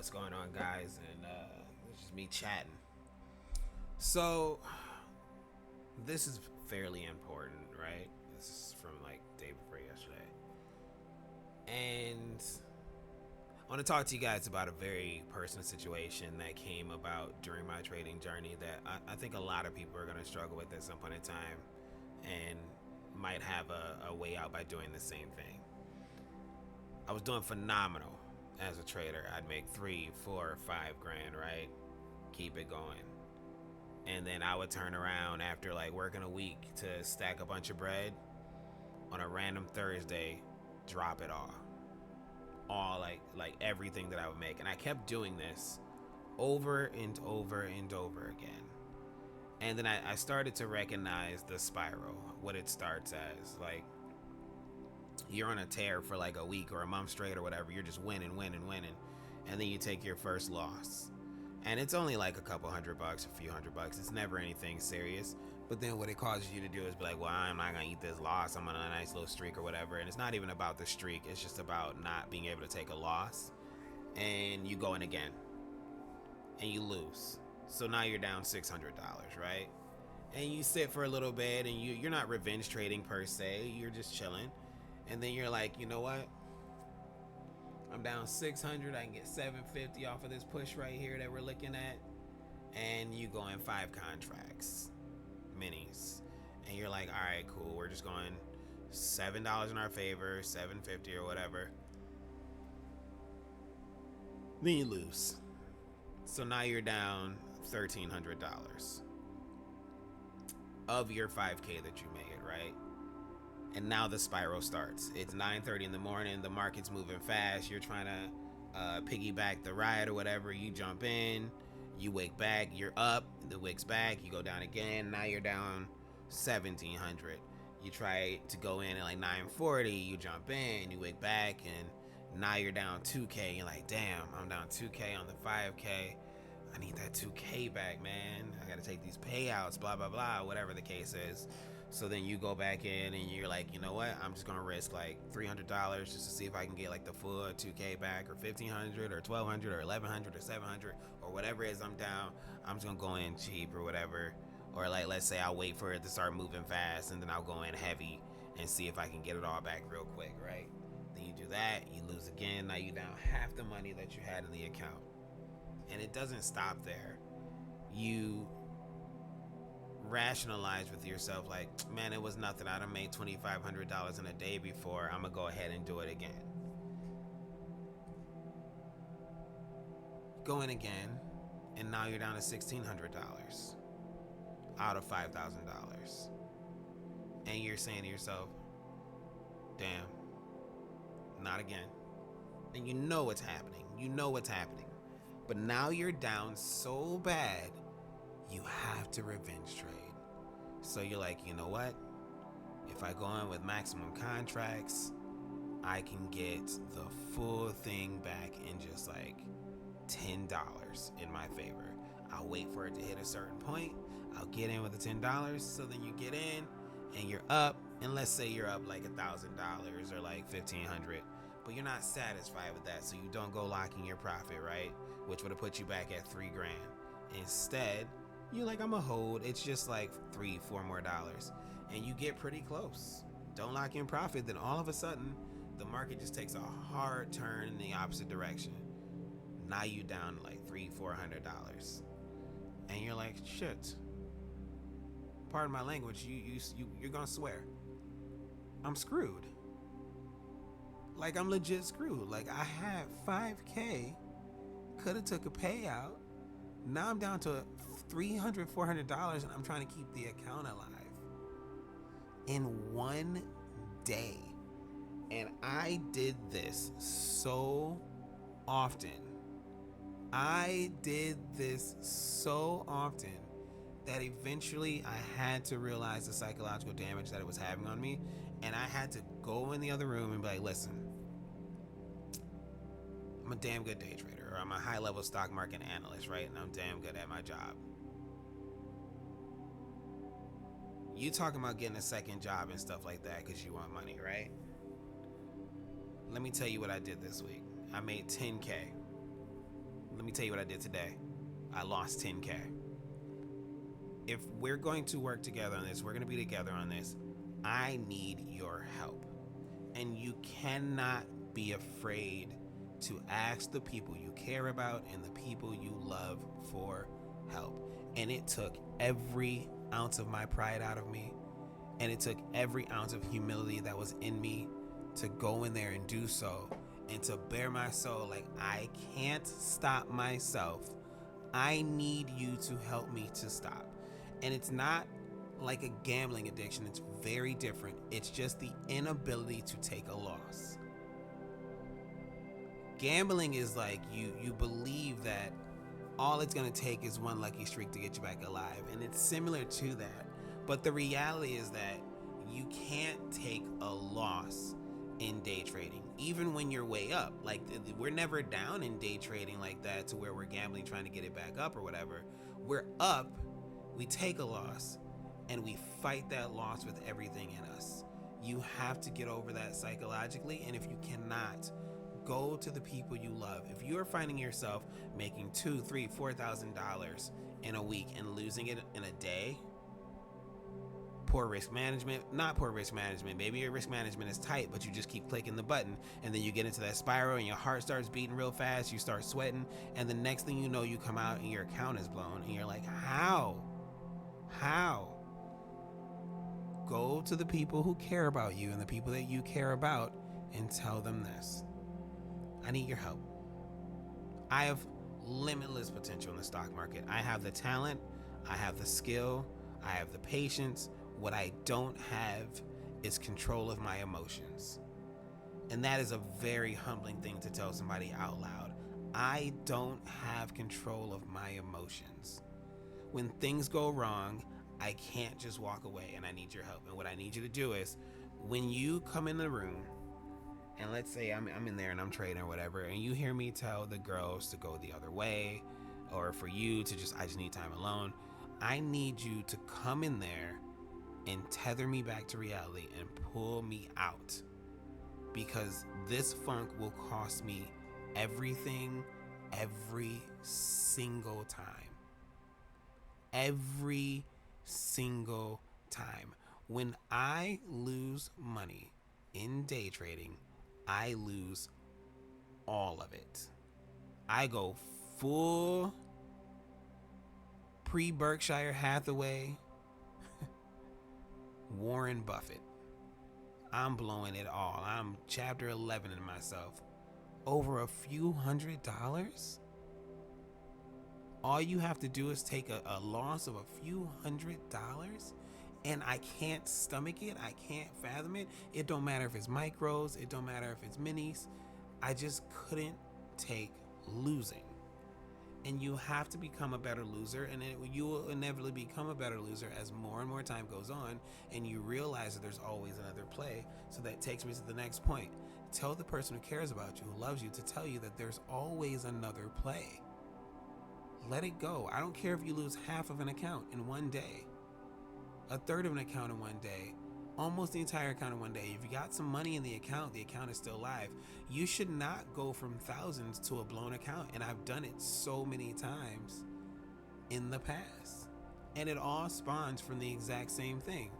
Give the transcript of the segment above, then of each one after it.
What's going on, guys? And it's just me chatting. So, this is fairly important, right? This is from like day before yesterday, and I want to talk to you guys about a very personal situation that came about during my trading journey that I think a lot of people are going to struggle with at some point in time, and might have a way out by doing the same thing. I was doing phenomenal as a trader. I'd make 3, 4, 5 grand, right? Keep it going. And then I would turn around after like working a week to stack a bunch of bread on a random Thursday, drop it all like everything that I would make. And I kept doing this over and over and over again. And then I started to recognize the spiral, what it starts as. Like, you're on a tear for like a week or a month straight or whatever. You're just winning. And then you take your first loss. And it's only like a couple $100, a few $100. It's never anything serious. But then what it causes you to do is be like, well, I'm not going to eat this loss. I'm on a nice little streak or whatever. And it's not even about the streak. It's just about not being able to take a loss. And you go in again. And you lose. So now you're down $600, right? And you sit for a little bit and you're not revenge trading per se. You're just chilling. And then you're like, you know what? I'm down 600. I can get 750 off of this push right here that we're looking at. And you go in 5 contracts, minis. And you're like, all right, cool. We're just going $7 in our favor, 750 or whatever. Then you lose. So now you're down $1,300 of your 5K that you made, right? And now the spiral starts. It's 9:30 in the morning. The market's moving fast. You're trying to piggyback the ride or whatever. You jump in. You wick back. You're up. The wick's back. You go down again. Now you're down 1,700. You try to go in at like 9:40. You jump in. You wick back, and now you're down 2K. You're like, damn, I'm down 2K on the 5K. I need that 2K back, man. I gotta take these payouts. Blah blah blah. Whatever the case is. So then you go back in and you're like, you know what? I'm just gonna risk like $300 just to see if I can get like the full 2K back, or 1,500, or 1,200, or 1,100, or 700, or whatever it is I'm down. I'm just gonna go in cheap or whatever. Or like, let's say I'll wait for it to start moving fast and then I'll go in heavy and see if I can get it all back real quick, right? Then you do that, you lose again. Now you down half the money that you had in the account. And it doesn't stop there. You rationalize with yourself like, man, it was nothing. I done made $2,500 in a day before. I'm gonna go ahead and do it again. Go in again, and now you're down to $1,600 out of $5,000. And you're saying to yourself, damn, not again. And you know what's happening. But now you're down so bad, you have to revenge trade. So you're like, you know what? If I go in with maximum contracts, I can get the full thing back in just like $10 in my favor. I'll wait for it to hit a certain point. I'll get in with the $10. So then you get in and you're up. And let's say you're up like $1,000 or like $1,500. But you're not satisfied with that. So you don't go locking your profit, right? Which would have put you back at $3 grand. Instead, you're like, I'm a hold. It's just like $3, $4 more. And you get pretty close. Don't lock in profit. Then all of a sudden, the market just takes a hard turn in the opposite direction. Now you down like $300, $400. And you're like, shit. Pardon my language. You're gonna swear. I'm screwed. Like, I'm legit screwed. Like, I had 5K. Could have took a payout. Now I'm down to $300, $400, and I'm trying to keep the account alive in one day. And I did this so often. That eventually I had to realize the psychological damage that it was having on me. And I had to go in the other room and be like, listen, I'm a damn good day trader, or I'm a high-level stock market analyst, right? And I'm damn good at my job. You talking about getting a second job and stuff like that because you want money, right? Let me tell you what I did this week. I made 10K. Let me tell you what I did today. I lost 10K. If we're going to work together on this, we're going to be together on this, I need your help. And you cannot be afraid to ask the people you care about and the people you love for help. And it took every ounce of my pride out of me, and it took every ounce of humility that was in me to go in there and do so, and to bare my soul like, I can't stop myself. I need you to help me to stop. And it's not like a gambling addiction. It's very different. It's just the inability to take a loss. Gambling is like you believe that all it's going to take is one lucky streak to get you back alive. And it's similar to that. But the reality is that you can't take a loss in day trading, even when you're way up. Like, we're never down in day trading like that to where we're gambling trying to get it back up or whatever. We're up, we take a loss, and we fight that loss with everything in us. You have to get over that psychologically, and if you cannot, go to the people you love. If you're finding yourself making $2,000, $3,000, $4,000 in a week and losing it in a day, poor risk management. Not poor risk management. Maybe your risk management is tight, but you just keep clicking the button, and then you get into that spiral and your heart starts beating real fast, you start sweating, and the next thing you know, you come out and your account is blown, and you're like, how? Go to the people who care about you and the people that you care about and tell them this. I need your help. I have limitless potential in the stock market. I have the talent, I have the skill, I have the patience. What I don't have is control of my emotions. And that is a very humbling thing to tell somebody out loud. I don't have control of my emotions. When things go wrong, I can't just walk away, and I need your help. And what I need you to do is, when you come in the room, and let's say I'm in there and I'm trading or whatever, and you hear me tell the girls to go the other way, or for you to I just need time alone, I need you to come in there and tether me back to reality and pull me out, because this funk will cost me everything every single time. Every single time. When I lose money in day trading, I lose all of it. I go full pre-Berkshire Hathaway, Warren Buffett. I'm blowing it all. I'm chapter 11 in myself. Over a few $100s? All you have to do is take a loss of a few $100s, and I can't stomach it. I can't fathom it. It don't matter if it's micros. It don't matter if it's minis. I just couldn't take losing. And you have to become a better loser, and you will inevitably become a better loser as more and more time goes on, and you realize that there's always another play. So that takes me to the next point. Tell the person who cares about you, who loves you, to tell you that there's always another play. Let it go. I don't care if you lose half of an account in one day, a third of an account in one day, almost the entire account in one day. If you got some money in the account is still live. You should not go from thousands to a blown account. And I've done it so many times in the past. And it all spawns from the exact same thing.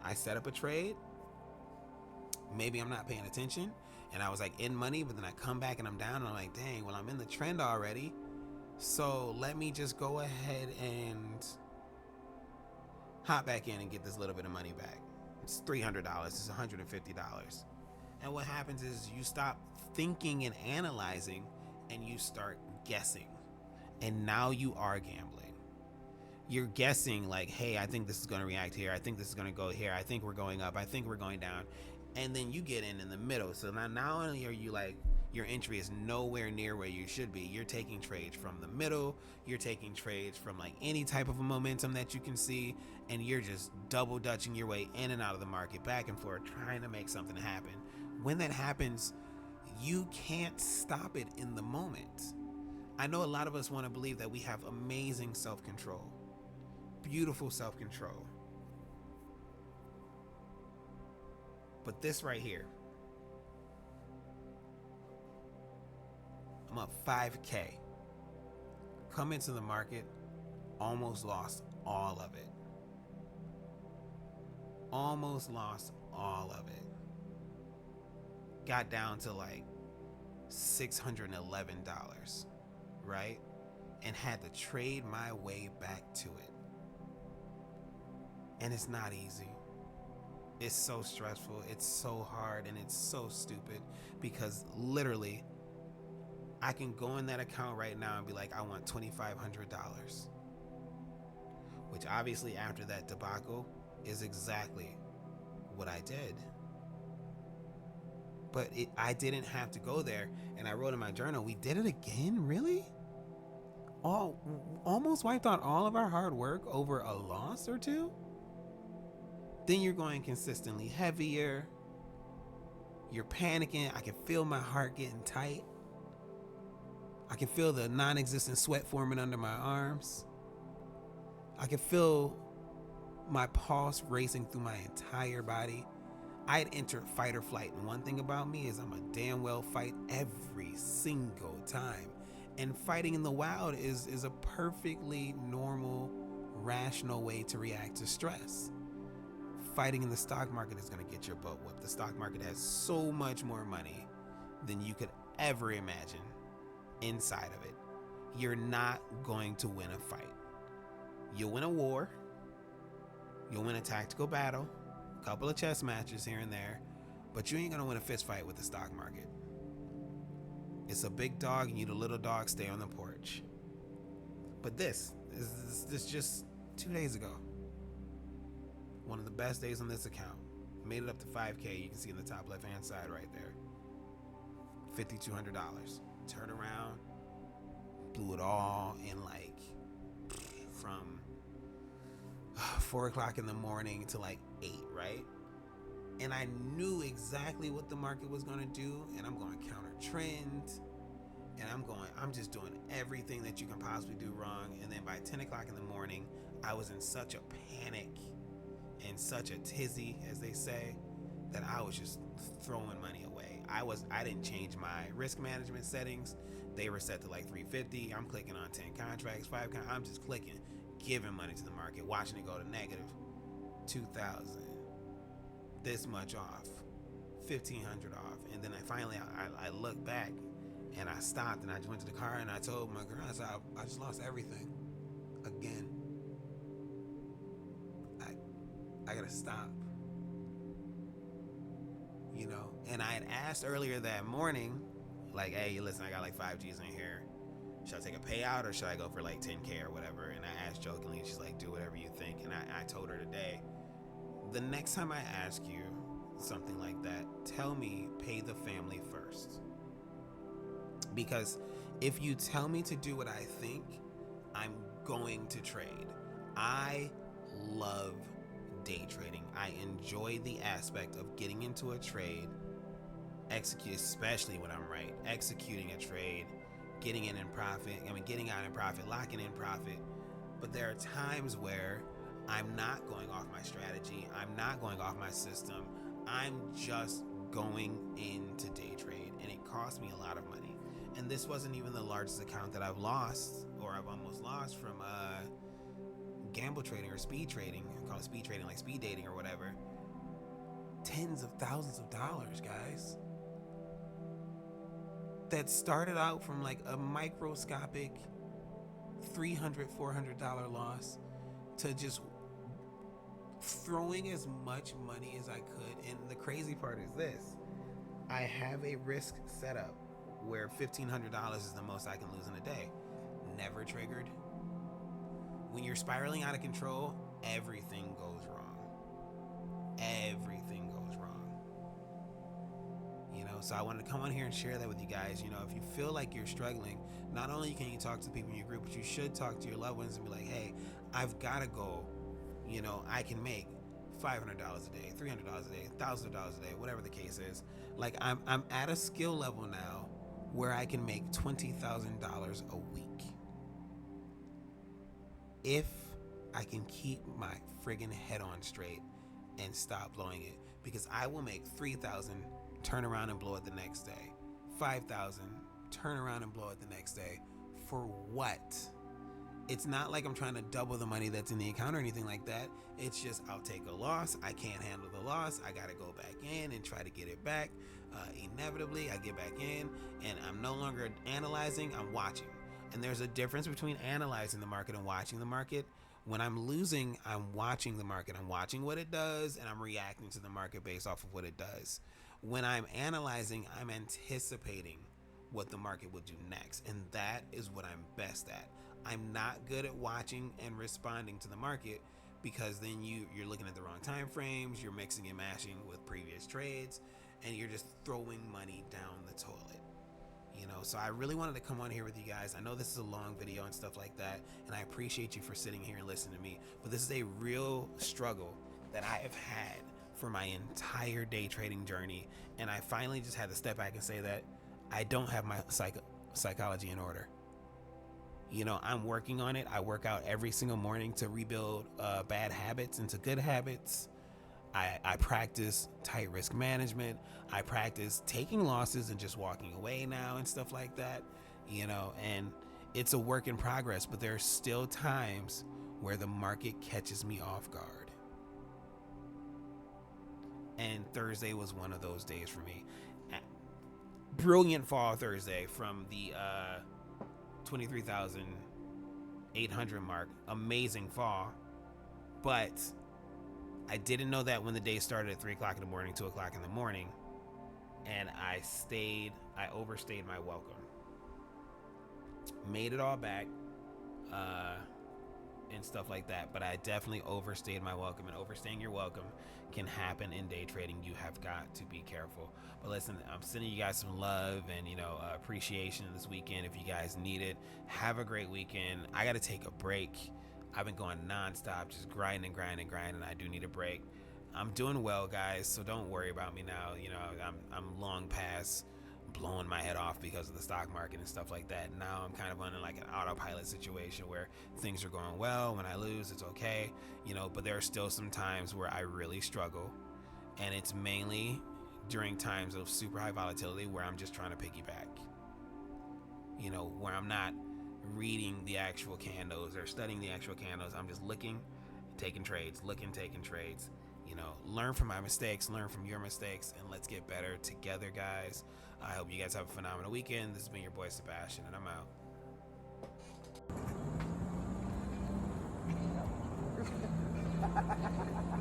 I set up a trade. Maybe I'm not paying attention, and I was like in money, but then I come back and I'm down, and I'm like, dang, well, I'm in the trend already. So let me just go ahead and hop back in and get this little bit of money back. It's $300. It's $150. And what happens is you stop thinking and analyzing, and you start guessing. And now you are gambling. You're guessing like, hey, I think this is going to react here. I think this is going to go here. I think we're going up. I think we're going down. And then you get in the middle. So now not only are you like, your entry is nowhere near where you should be. You're taking trades from the middle. You're taking trades from like any type of a momentum that you can see. And you're just double dutching your way in and out of the market, back and forth, trying to make something happen. When that happens, you can't stop it in the moment. I know a lot of us want to believe that we have amazing self-control, beautiful self-control. But this right here, I'm up 5K Come into the market, almost lost all of it. Almost lost all of it. Got down to like $611, right? And had to trade my way back to it. And it's not easy. It's so stressful, it's so hard, and it's so stupid because literally I can go in that account right now and be like, I want $2,500, which obviously after that debacle is exactly what I did. But I didn't have to go there, and I wrote in my journal, we did it again, really? Almost wiped out all of our hard work over a loss or two? Then you're going consistently heavier. You're panicking. I can feel my heart getting tight. I can feel the non-existent sweat forming under my arms. I can feel my pulse racing through my entire body. I had entered fight or flight, and one thing about me is I'm a damn well fight every single time. And fighting in the wild is a perfectly normal, rational way to react to stress. Fighting in the stock market is going to get your butt whooped. The stock market has so much more money than you could ever imagine inside of it. You're not going to win a fight. You'll win a war. You'll win a tactical battle, a couple of chess matches here and there, but you ain't going to win a fist fight with the stock market. It's a big dog and you the little dog, stay on the porch. But this just 2 days ago. One of the best days on this account. Made it up to 5K. You can see in the top left hand side right there. $5,200. Turn around. Blew it all in like from 4 o'clock in the morning to like 8, right? And I knew exactly what the market was going to do, and I'm going to counter trend, and I'm just doing everything that you can possibly do wrong. And then by 10 o'clock in the morning, I was in such a panic and such a tizzy, as they say, that I was just throwing money away. I didn't change my risk management settings. They were set to like 350. I'm clicking on 10 contracts, 5 contracts. I'm just clicking, giving money to the market, watching it go to negative 2,000, this much off, 1,500 off. And then I looked back and I stopped and I went to the car and I told my girl, I said, I just lost everything again. I gotta stop, you know. And I had asked earlier that morning, like, hey, listen, I got like 5 G's in here. Should I take a payout or should I go for like 10K or whatever? And I asked jokingly, and she's like, do whatever you think. And I told her today, the next time I ask you something like that, tell me pay the family first. Because if you tell me to do what I think, I'm going to trade. I love day trading. I enjoy the aspect of getting into a trade, especially when I'm right, executing a trade, getting out in profit, locking in profit. But there are times where I'm not going off my strategy, I'm not going off my system, I'm just going into day trade, and it cost me a lot of money. And this wasn't even the largest account that I've lost, or I've almost lost from gamble trading or speed trading. I call it speed trading, like speed dating or whatever. Tens of thousands of dollars, guys. That started out from like a microscopic $300, $400 loss to just throwing as much money as I could. And the crazy part is this: I have a risk setup where $1,500 is the most I can lose in a day. Never triggered. When you're spiraling out of control, everything goes wrong. Everything goes wrong. You know, so I wanted to come on here and share that with you guys. You know, if you feel like you're struggling, not only can you talk to the people in your group, but you should talk to your loved ones and be like, hey, I've got a goal. You know, I can make $500 a day, $300 a day, $1,000 a day, whatever the case is. Like I'm at a skill level now where I can make $20,000 a week. If I can keep my friggin' head on straight and stop blowing it, because I will make 3,000, turn around and blow it the next day. 5,000, turn around and blow it the next day. For what? It's not like I'm trying to double the money that's in the account or anything like that. It's just I'll take a loss. I can't handle the loss. I got to go back in and try to get it back. Inevitably, I get back in and I'm no longer analyzing, I'm watching. And there's a difference between analyzing the market and watching the market. When I'm losing, I'm watching the market. I'm watching what it does and I'm reacting to the market based off of what it does. When I'm analyzing, I'm anticipating what the market will do next. And that is what I'm best at. I'm not good at watching and responding to the market because then you're looking at the wrong time frames, you're mixing and mashing with previous trades, and you're just throwing money down the toilet. So I really wanted to come on here with you guys. I know this is a long video and stuff like that, and I appreciate you for sitting here and listening to me, but this is a real struggle that I have had for my entire day trading journey, and I finally just had to step back and say that I don't have my psychology in order. I'm working on it. I work out every single morning to rebuild bad habits into good habits. I practice tight risk management. I practice taking losses and just walking away now and stuff like that, and it's a work in progress, but there are still times where the market catches me off guard. And Thursday was one of those days for me. Brilliant fall Thursday from the 23,800 mark. Amazing fall. But I didn't know that when the day started at 3 o'clock in the morning, 2 o'clock in the morning. And I overstayed my welcome. Made it all back and stuff like that. But I definitely overstayed my welcome. And overstaying your welcome can happen in day trading. You have got to be careful. But listen, I'm sending you guys some love and appreciation this weekend. If you guys need it, have a great weekend. I got to take a break. I've been going nonstop, just grinding. I do need a break. I'm doing well, guys, so don't worry about me now. I'm long past blowing my head off because of the stock market and stuff like that. Now I'm kind of on like an autopilot situation where things are going well. When I lose, it's okay, but there are still some times where I really struggle, and it's mainly during times of super high volatility where I'm just trying to piggyback, where I'm not reading the actual candles or studying the actual candles. I'm just looking, taking trades, taking trades. Learn from my mistakes, learn from your mistakes, and let's get better together, guys. I hope you guys have a phenomenal weekend. This has been your boy Sebastian, and I'm out.